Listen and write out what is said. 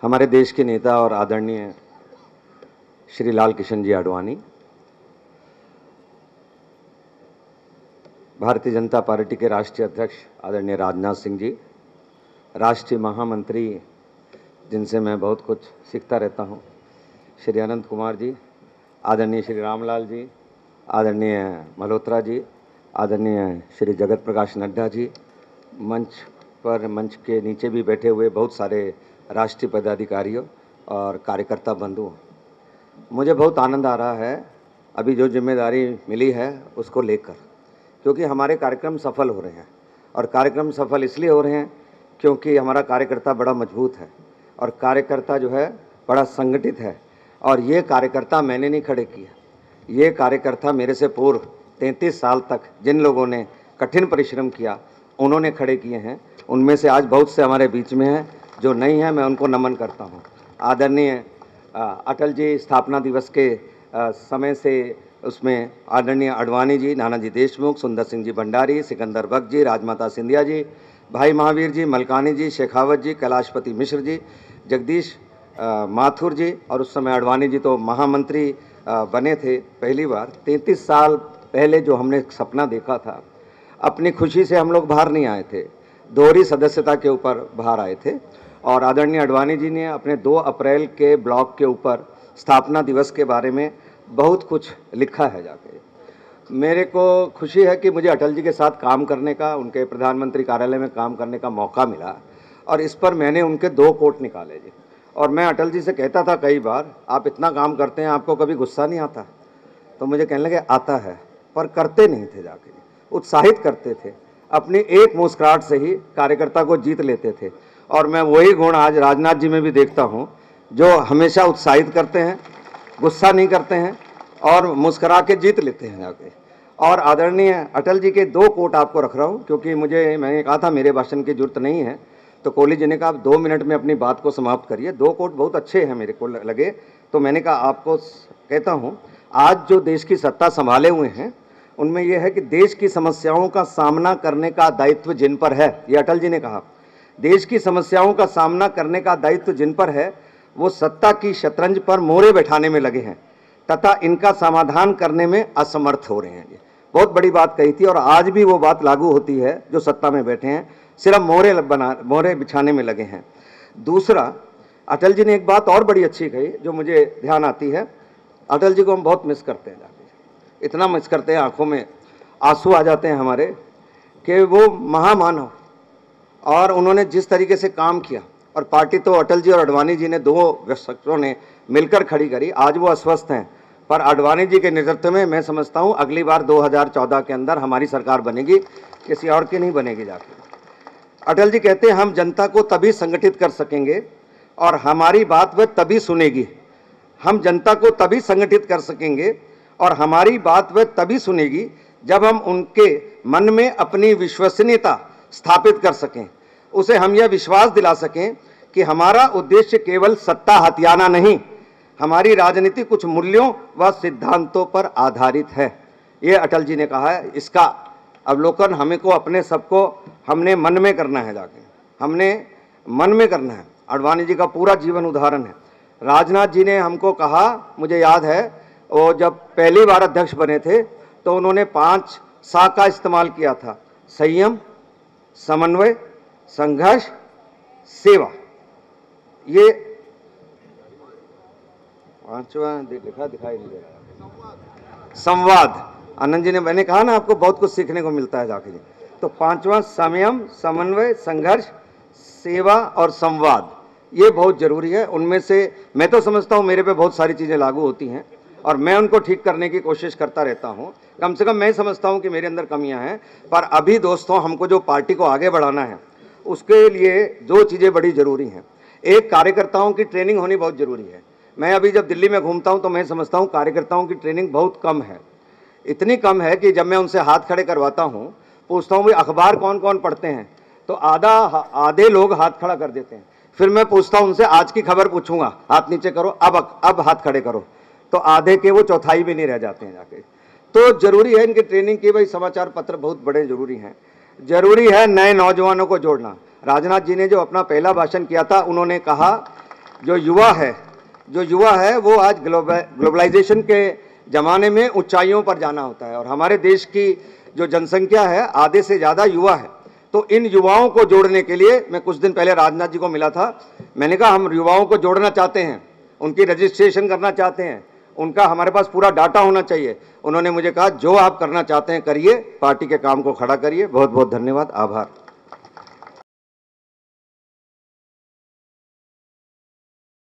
हमारे देश के नेता और आदरणीय श्री लाल कृष्ण जी आडवाणी, भारतीय जनता पार्टी के राष्ट्रीय अध्यक्ष आदरणीय राजनाथ सिंह जी, राष्ट्रीय महामंत्री जिनसे मैं बहुत कुछ सीखता रहता हूं, श्री अनंत कुमार जी, आदरणीय श्री रामलाल जी, आदरणीय मल्होत्रा जी, आदरणीय श्री जगत प्रकाश नड्डा जी, मंच के नीचे भी बैठे हुए बहुत सारे राष्ट्रीय पदाधिकारियों और कार्यकर्ता बंधु, मुझे बहुत आनंद आ रहा है अभी जो जिम्मेदारी मिली है उसको लेकर, क्योंकि हमारे कार्यक्रम सफल हो रहे हैं। और कार्यक्रम सफल इसलिए हो रहे हैं क्योंकि हमारा कार्यकर्ता बड़ा मजबूत है और कार्यकर्ता जो है बड़ा संगठित है। और ये कार्यकर्ता मैंने नहीं खड़े किए, ये कार्यकर्ता मेरे से पूर्व 33 साल तक जिन लोगों ने कठिन परिश्रम किया उन्होंने खड़े किए हैं। उनमें से आज बहुत से हमारे बीच में हैं, जो नहीं हैं मैं उनको नमन करता हूं। आदरणीय अटल जी स्थापना दिवस के समय से उसमें आदरणीय आडवाणी जी, नानाजी देशमुख, सुंदर सिंह जी भंडारी, सिकंदर बख्श जी, राजमाता सिंधिया जी, भाई महावीर जी, मलकानी जी, शेखावत जी, कैलाशपति मिश्र जी, जगदीश माथुर जी, और उस समय आडवाणी जी तो महामंत्री बने थे पहली बार। 33 साल पहले जो हमने सपना देखा था, अपनी खुशी से हम लोग बाहर नहीं आए थे, दोहरी सदस्यता के ऊपर बाहर आए थे। और आदरणीय आडवाणी जी ने अपने 2 अप्रैल के ब्लॉग के ऊपर स्थापना दिवस के बारे में बहुत कुछ लिखा है जाके। मेरे को खुशी है कि मुझे अटल जी के साथ काम करने का, उनके प्रधानमंत्री कार्यालय में काम करने का मौका मिला, और इस पर मैंने उनके 2 कोट निकाले जी। और मैं अटल जी से कहता था कई बार, आप इतना काम करते हैं, आपको कभी गुस्सा नहीं आता? तो मुझे कहने लगे आता है, पर करते नहीं थे जाके, उत्साहित करते थे, अपनी एक मुस्कुराहट से ही कार्यकर्ता को जीत लेते थे। और मैं वही गुण आज राजनाथ जी में भी देखता हूँ, जो हमेशा उत्साहित करते हैं, गुस्सा नहीं करते हैं और मुस्कुरा के जीत लेते हैं जाके। और आदरणीय अटल जी के 2 कोट आपको रख रहा हूँ, क्योंकि मैंने कहा था मेरे भाषण की जरूरत नहीं है, तो कोहली जी ने कहा आप 2 मिनट में अपनी बात को समाप्त करिए। 2 कोट बहुत अच्छे हैं मेरे को लगे, तो मैंने कहा आपको कहता हूँ। आज जो देश की सत्ता संभाले हुए हैं उनमें यह है कि देश की समस्याओं का सामना करने का दायित्व जिन पर है, ये अटल जी ने कहा, देश की समस्याओं का सामना करने का दायित्व जिन पर है वो सत्ता की शतरंज पर मोहरे बैठाने में लगे हैं तथा इनका समाधान करने में असमर्थ हो रहे हैं। ये बहुत बड़ी बात कही थी और आज भी वो बात लागू होती है। जो सत्ता में बैठे हैं सिर्फ मोहरे बिछाने में लगे हैं। दूसरा, अटल जी ने एक बात और बड़ी अच्छी कही जो मुझे ध्यान आती है। अटल जी को हम बहुत मिस करते हैं, इतना मिस करते हैं, आंखों में आंसू आ जाते हैं हमारे, कि वो महामानव और उन्होंने जिस तरीके से काम किया, और पार्टी तो अटल जी और आडवाणी जी ने 2 शख्सों ने मिलकर खड़ी करी। आज वो अस्वस्थ हैं, पर आडवाणी जी के नेतृत्व में मैं समझता हूं अगली बार 2014 के अंदर हमारी सरकार बनेगी, किसी और की नहीं बनेगी जाके। अटल जी कहते हैं हम जनता को तभी संगठित कर सकेंगे और हमारी बात वह तभी सुनेगी। हम जनता को तभी संगठित कर सकेंगे और हमारी बात वह तभी सुनेगी जब हम उनके मन में अपनी विश्वसनीयता स्थापित कर सकें, उसे हम यह विश्वास दिला सकें कि हमारा उद्देश्य केवल सत्ता हथियाना नहीं, हमारी राजनीति कुछ मूल्यों व सिद्धांतों पर आधारित है। ये अटल जी ने कहा है। इसका अवलोकन हमें को अपने सबको हमने मन में करना है जाके, हमने मन में करना है। आडवाणी जी का पूरा जीवन उदाहरण है। राजनाथ जी ने हमको कहा, मुझे याद है वो जब पहली बार अध्यक्ष बने थे तो उन्होंने 5 सा का इस्तेमाल किया था, संयम, समन्वय, संघर्ष, सेवा। ये 5वां दिखाई नहीं दे रहा, संवाद। आनंद जी ने, मैंने कहा ना आपको बहुत कुछ सीखने को मिलता है जाके। तो 5वां संयम, समन्वय, संघर्ष, सेवा और संवाद, ये बहुत जरूरी है। उनमें से मैं तो समझता हूँ मेरे पे बहुत सारी चीज़ें लागू होती हैं और मैं उनको ठीक करने की कोशिश करता रहता हूँ। कम से कम मैं समझता हूँ कि मेरे अंदर कमियाँ हैं, पर अभी दोस्तों हमको जो पार्टी को आगे बढ़ाना है उसके लिए 2 चीज़ें बड़ी ज़रूरी हैं। एक, कार्यकर्ताओं की ट्रेनिंग होनी बहुत ज़रूरी है। मैं अभी जब दिल्ली में घूमता हूँ तो मैं समझता हूँ कार्यकर्ताओं की ट्रेनिंग बहुत कम है। इतनी कम है कि जब मैं उनसे हाथ खड़े करवाता हूँ, पूछता हूँ भाई अखबार कौन कौन पढ़ते हैं, तो आधे लोग हाथ खड़ा कर देते हैं। फिर मैं पूछता हूँ उनसे, आज की खबर पूछूंगा, हाथ नीचे करो, अब हाथ खड़े करो, तो आधे के वो चौथाई भी नहीं रह जाते हैं जाके। तो जरूरी है इनकी ट्रेनिंग की। भाई समाचार पत्र बहुत बड़े जरूरी हैं। जरूरी है नए नौजवानों को जोड़ना। राजनाथ जी ने जो अपना पहला भाषण किया था, उन्होंने कहा जो युवा है वो आज ग्लोबलाइजेशन के ज़माने में ऊंचाइयों पर जाना होता है, और हमारे देश की जो जनसंख्या है आधे से ज़्यादा युवा है। तो इन युवाओं को जोड़ने के लिए मैं कुछ दिन पहले राजनाथ जी को मिला था। मैंने कहा हम युवाओं को जोड़ना चाहते हैं, उनकी रजिस्ट्रेशन करना चाहते हैं, उनका हमारे पास पूरा डाटा होना चाहिए। उन्होंने मुझे कहा जो आप करना चाहते हैं करिए, पार्टी के काम को खड़ा करिए। बहुत बहुत धन्यवाद, आभार।